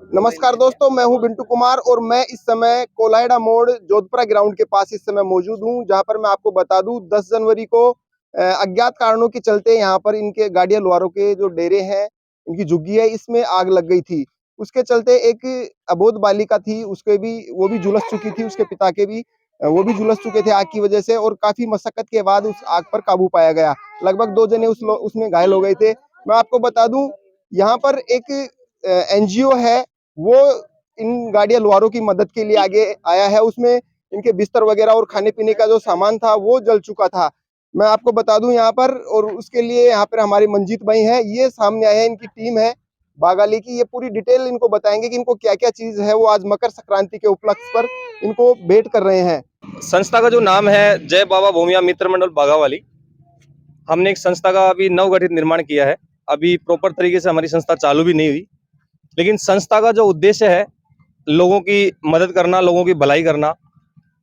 नमस्कार दोस्तों, मैं हूं बिंटू कुमार और मैं इस समय कोलायडा मोड़ जोधपुरा ग्राउंड के पास इस समय मौजूद हूं, जहां पर मैं आपको बता दूं 10 जनवरी को अज्ञात कारणों के चलते यहां पर इनके गाड़िया लोहारों के जो डेरे हैं, इनकी झुग्गी है, इसमें आग लग गई थी। उसके चलते एक अबोध बालिका थी, उसके भी वो भी झुलस चुकी थी, उसके पिता के भी वो भी झुलस चुके थे आग की वजह से और काफी मशक्कत के बाद उस आग पर काबू पाया गया। लगभग 2 जने उसमें घायल हो गए थे। मैं आपको बता दूं, यहाँ पर एक एनजीओ है, वो इन गाड़िया लोहारों की मदद के लिए आगे आया है। उसमें इनके बिस्तर वगैरह और खाने पीने का जो सामान था वो जल चुका था। मैं आपको बता दूं यहाँ पर, और उसके लिए यहाँ पर हमारे मंजीत भाई हैं, ये सामने आए हैं, इनकी टीम है बागाली की। ये पूरी डिटेल इनको बताएंगे कि इनको क्या क्या चीज है वो आज मकर संक्रांति के उपलक्ष्य पर इनको भेंट कर रहे हैं। संस्था का जो नाम है जय बाबा भूमिया मित्र मंडल बागावाली। हमने एक संस्था का अभी नवगठित निर्माण किया है। अभी प्रॉपर तरीके से हमारी संस्था चालू भी नहीं हुई, लेकिन संस्था का जो उद्देश्य है लोगों की मदद करना, लोगों की भलाई करना।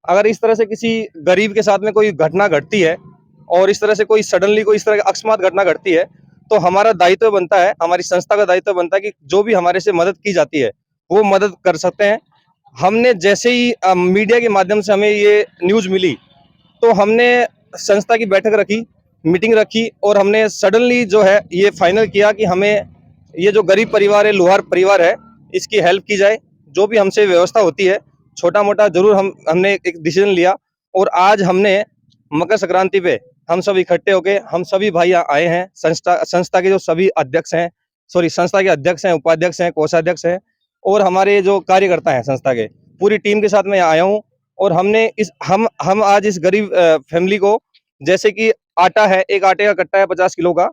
अगर इस तरह से किसी गरीब के साथ में कोई घटना घटती है और इस तरह से कोई सडनली कोई इस तरह की अकस्मात घटना घटती है, तो हमारा दायित्व बनता है, हमारी संस्था का दायित्व बनता है कि जो भी हमारे से मदद की जाती है वो मदद कर सकते हैं। हमने जैसे ही मीडिया के माध्यम से हमें ये न्यूज़ मिली, तो हमने संस्था की बैठक रखी, मीटिंग रखी और हमने सडनली जो है ये फाइनल किया कि हमें ये जो गरीब परिवार है, लोहार परिवार है, इसकी हेल्प की जाए। जो भी हमसे व्यवस्था होती है छोटा मोटा जरूर हमने एक डिसीजन लिया। और आज हमने मकर संक्रांति पे हम सब इकट्ठे होके हम सभी भाई आए हैं। संस्था के जो सभी अध्यक्ष हैं, संस्था के अध्यक्ष हैं, उपाध्यक्ष हैं, कोषाध्यक्ष हैं और हमारे जो कार्यकर्ता हैं संस्था के, पूरी टीम के साथ मैं आया हूँ। और हमने इस हम आज इस गरीब फैमिली को, जैसे कि आटा है, एक आटे का कट्टा है 50 किलो का,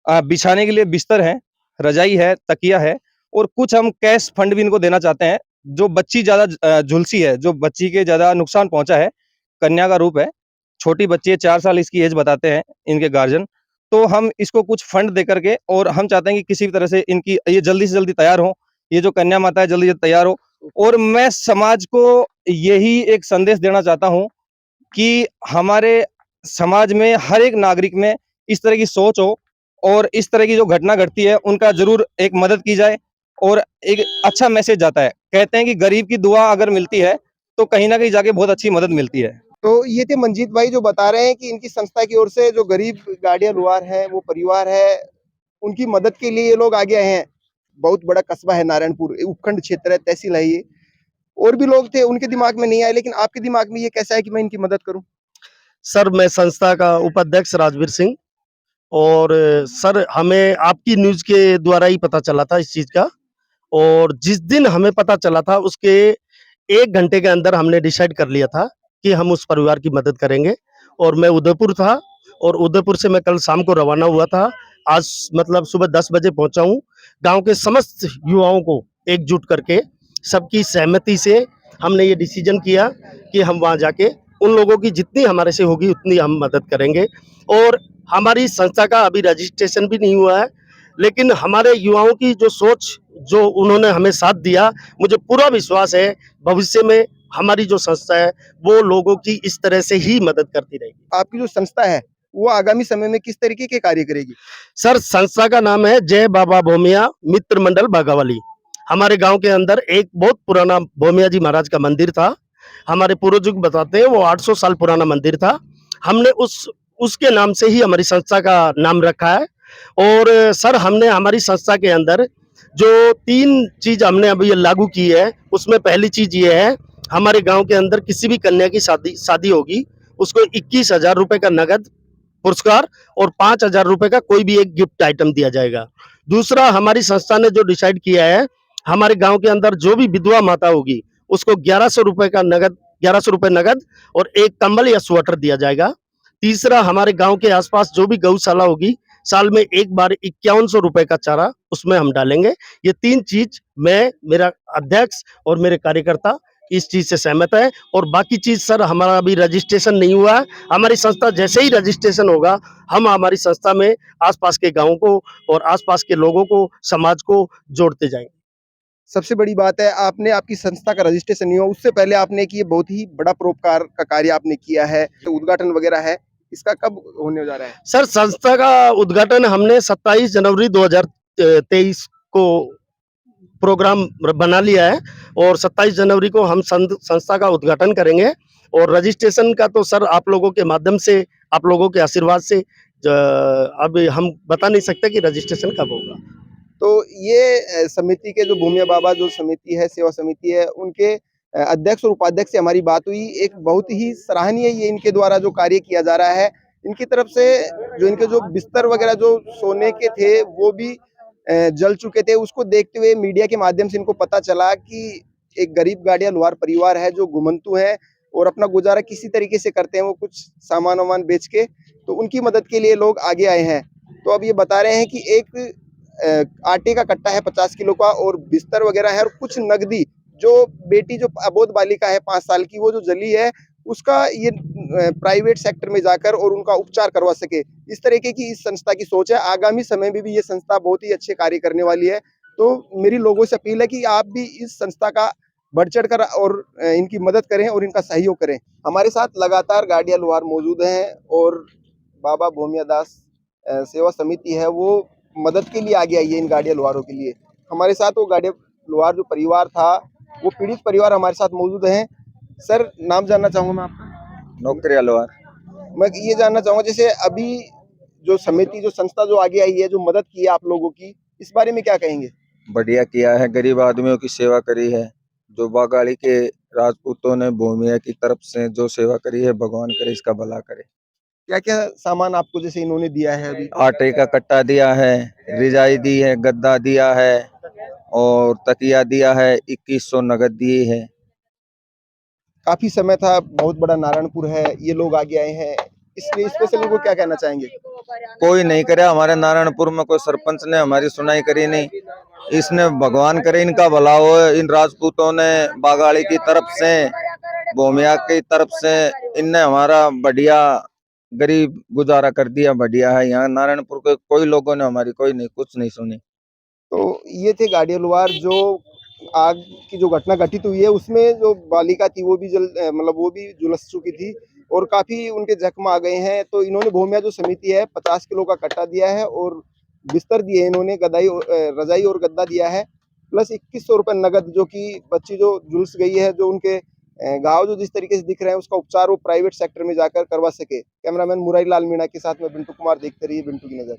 बिछाने के लिए बिस्तर है, रजाई है, तकिया है और कुछ हम कैश फंड भी इनको देना चाहते हैं। जो बच्ची ज्यादा झुलसी है, जो बच्ची के ज्यादा नुकसान पहुंचा है, कन्या का रूप है, छोटी बच्ची है, 4 साल इसकी एज बताते हैं इनके गार्जियन। तो हम इसको कुछ फंड दे करके, और हम चाहते हैं कि किसी भी तरह से इनकी ये जल्दी से जल्दी तैयार हो, ये जो कन्या माता है जल्दी से तैयार हो। और मैं समाज को यही एक संदेश देना चाहता हूं कि हमारे समाज में हर एक नागरिक में इस तरह की सोच हो और इस तरह की जो घटना घटती है उनका जरूर एक मदद की जाए और एक अच्छा मैसेज जाता है। कहते हैं कि गरीब की दुआ अगर मिलती है तो कहीं ना कहीं जाके बहुत अच्छी मदद मिलती है। तो ये थे मंजीत भाई जो बता रहे हैं कि इनकी संस्था की ओर से जो गरीब गाड़िया लोहार है, वो परिवार है, उनकी मदद के लिए ये लोग आगे आए हैं। बहुत बड़ा कस्बा है नारायणपुर, उपखंड क्षेत्र है, तहसील है ये। और भी लोग थे, उनके दिमाग में नहीं आए, लेकिन आपके दिमाग में ये कैसा है कि मैं इनकी मदद करूं? सर, मैं संस्था का उपाध्यक्ष राजवीर सिंह। और सर, हमें आपकी न्यूज़ के द्वारा ही पता चला था इस चीज़ का। और जिस दिन हमें पता चला था उसके 1 घंटे के अंदर हमने डिसाइड कर लिया था कि हम उस परिवार की मदद करेंगे। और मैं उदयपुर था और उदयपुर से मैं कल शाम को रवाना हुआ था। आज मतलब सुबह 10 बजे पहुंचा हूं। गांव के समस्त युवाओं को एकजुट करके सबकी सहमति से हमने ये डिसीजन किया कि हम वहां जाके उन लोगों की जितनी हमारे से होगी उतनी हम मदद करेंगे। और हमारी संस्था का अभी रजिस्ट्रेशन भी नहीं हुआ है, लेकिन हमारे युवाओं की जो सोच, जो उन्होंने हमें साथ दिया, मुझे पूरा विश्वास है भविष्य में हमारी जो संस्था है वो लोगों की इस तरह से ही मदद करती रहेगी। आपकी जो संस्था है वो आगामी समय में किस तरीके के कार्य करेगी? सर, संस्था का नाम है जय बाबा भूमिया मित्र मंडल बागावाली। हमारे गांव के अंदर एक बहुत पुराना भूमिया जी महाराज का मंदिर था। हमारे पूर्वज बताते हैं वो 800 साल पुराना मंदिर था। हमने उसके नाम से ही हमारी संस्था का नाम रखा है। और सर, हमने हमारी संस्था के अंदर जो 3 चीज हमने अभी लागू की है, उसमें पहली चीज ये है, हमारे गांव के अंदर किसी भी कन्या की शादी होगी, उसको 21,000 रुपए का नगद पुरस्कार और 5,000 रुपए का कोई भी एक गिफ्ट आइटम दिया जाएगा। दूसरा, हमारी संस्था ने जो डिसाइड किया है, हमारे गांव के अंदर जो भी विधवा माता होगी उसको 1100 रुपए का नगद, 1100 रुपए नगद और एक कंबल या स्वेटर दिया जाएगा। तीसरा, हमारे गांव के आसपास जो भी गौशाला होगी, साल में एक बार 5100 रुपए का चारा उसमें हम डालेंगे। ये 3 चीज मैं, मेरा अध्यक्ष और मेरे कार्यकर्ता इस चीज से सहमत है। और बाकी चीज सर, हमारा अभी रजिस्ट्रेशन नहीं हुआ है। हमारी संस्था जैसे ही रजिस्ट्रेशन होगा, हम हमारी संस्था में आसपास के गाँव को और आसपास के लोगों को, समाज को जोड़ते जाएंगे। सबसे बड़ी बात है, आपने आपकी संस्था का रजिस्ट्रेशन नहीं हुआ, उससे पहले आपने कि ये बहुत ही बड़ा परोपकार का कार्य आपने किया है, तो उद्घाटन वगैरह है, इसका कब होने जा रहा है? सर, संस्था का उद्घाटन हमने 27 जनवरी 2023 को प्रोग्राम बना लिया है और 27 जनवरी को हम संस्था का उद्घाटन करेंगे। और रजिस्ट्रेशन का तो सर आप लोगों के माध्यम से, आप लोगों के आशीर्वाद से अब हम बता नहीं सकते कि रजिस्ट्रेशन कब होगा। तो ये समिति के जो भूमिया बाबा जो समिति है, सेवा समिति है, उनके अध्यक्ष और उपाध्यक्ष से हमारी बात हुई। एक बहुत ही सराहनीय ये इनके द्वारा जो कार्य किया जा रहा है, इनकी तरफ से जो इनके जो बिस्तर वगैरह जो सोने के थे वो भी जल चुके थे। उसको देखते हुए मीडिया के माध्यम से इनको पता चला कि एक गरीब गाड़िया लोहार परिवार है जो घुमंतु है और अपना गुजारा किसी तरीके से करते हैं, वो कुछ सामान वामान बेच के, तो उनकी मदद के लिए लोग आगे आए हैं। तो अब ये बता रहे हैं कि एक आटे का कट्टा है 50 किलो का और बिस्तर वगैरह है और कुछ नगदी जो बेटी जो अबोध बालिका है 5 साल की, वो जो जली है, उसका ये प्राइवेट सेक्टर में जाकर और उनका उपचार करवा सके। इस तरीके की इस संस्था की सोच है। आगामी समय में भी ये संस्था बहुत ही अच्छे कार्य करने वाली है। तो मेरी लोगों से अपील है कि आप भी इस संस्था का बढ़ चढ़ कर और इनकी मदद करें और इनका सहयोग करें। हमारे साथ लगातार गाड़िया लोहार मौजूद हैं और बाबा भूमिया दास सेवा समिति है वो मदद के लिए आगे आई है इन गाड़िया लोहारों के लिए। हमारे साथ वो गाड़िया लोहार जो परिवार था, वो पीड़ित परिवार हमारे साथ मौजूद हैं। सर, नाम जानना चाहूंगा मैं आपका। नौकरिया लोहार। मैं ये जानना चाहूंगा, जैसे अभी जो समिति जो संस्था जो आगे आई है, जो मदद की है आप लोगों की, इस बारे में क्या कहेंगे? बढ़िया किया है, गरीब आदमियों की सेवा करी है। जो बागाड़ी के राजपूतों ने भूमिया की तरफ से जो सेवा करी है, भगवान करे इसका भला करे। क्या क्या सामान आपको जैसे इन्होंने दिया है अभी? आटे का कट्टा दिया है, रिजाई दी है, गद्दा दिया है और तकिया दिया है, 2100 नगद दिए है। काफी समय था, बहुत बड़ा नारायणपुर है, ये लोग आगे आए हैं, इसलिए स्पेशल इनको क्या कहना चाहेंगे? कोई नहीं करे, हमारे नारायणपुर में कोई सरपंच ने हमारी सुनाई करी नहीं। इसने भगवान करे इनका भला हो। इन राजपूतों ने बागाड़ी की तरफ से, भूमिया की तरफ से इनने हमारा बढ़िया गरीब गुजारा कर दिया। बढ़िया है। यहाँ नारायणपुर के कोई लोगों ने हमारी कोई नहीं कुछ नहीं सुनी। तो ये थे गाड़िया लोहार। जो आग की जो घटना घटित हुई है उसमें जो बालिका थी वो भी मतलब वो भी झुलस चुकी थी और काफी उनके जख्म आ गए हैं। तो इन्होंने भूमिया जो समिति है 50 किलो का कट्टा दिया है और बिस्तर दिए, इन्होंने रजाई और गद्दा दिया है, प्लस 2100 रुपये नगद, जो कि बच्ची जो झुलस गई है, जो उनके घाव जो जिस तरीके से दिख रहे हैं उसका उपचार वो प्राइवेट सेक्टर में जाकर करवा सके। कैमरामैन मुरारी लाल मीणा के साथ में बिंटू कुमार, देखते रहिए बिंटू की नजर।